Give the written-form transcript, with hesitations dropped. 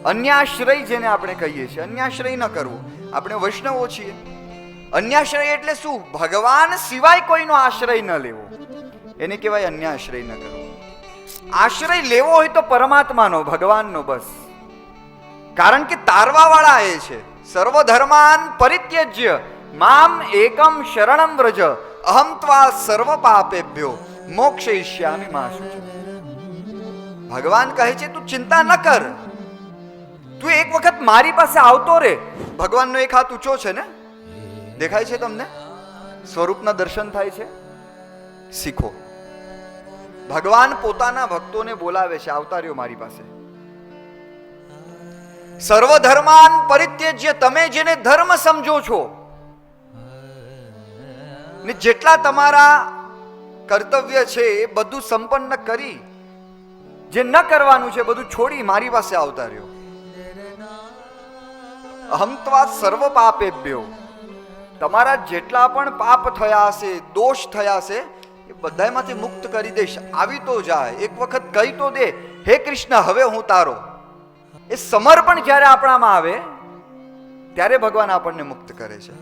અન્યાશ્રય જેને આપણે કહીએ છીએ, અન્યાશ્રય ન કરવું. આપણે વૈષ્ણવો છીએ. અન્યાશ્રય એટલે શું? ભગવાન સિવાય કોઈનો આશ્રય ન લેવો, એને કહેવાય અન્યાશ્રય ન કરવો. આશ્રય લેવો હોય તો પરમાત્માનો, ભગવાનનો બસ. કારણ કે તારવા વાળા એ છે. સર્વધર્માન પરિત્યજ્ય મામ એકમ શરણમ વ્રજ અહમ ત્વા સર્વ પાપેભ્યો મોક્ષયિષ્યામિ મા શુચિ. ભગવાન કહે છે તું ચિંતા ન કર, તું એક વખત મારી પાસે આવતો રે. ભગવાનનો એક હાથ ઊંચો છે ને, દેખાય છે તમને? સ્વરૂપના દર્શન થાય છે. શીખો. ભગવાન પોતાના ભક્તોને બોલાવે છે, આવતા રહ્યો મારી પાસે. સર્વધર્માન પરિત્યજ્ય, તમે જેને ધર્મ સમજો છો ને જેટલા તમારા કર્તવ્ય છે એ બધું સંપન્ન કરી, જે ન કરવાનું છે બધું છોડી મારી પાસે આવતા રહ્યો. અહમ ત્વા સર્વ પાપેભ્યો, તમારા જેટલા પણ પાપ થયા હશે, દોષ થયા હશે, એ બધામાંથી મુક્ત કરી દઈશ. આવી તો જાય, એક વખત કહી તો દે, હે કૃષ્ણ હવે હું તારો. એ સમર્પણ જ્યારે આપણામાં આવે ત્યારે ભગવાન આપણને મુક્ત કરે છે.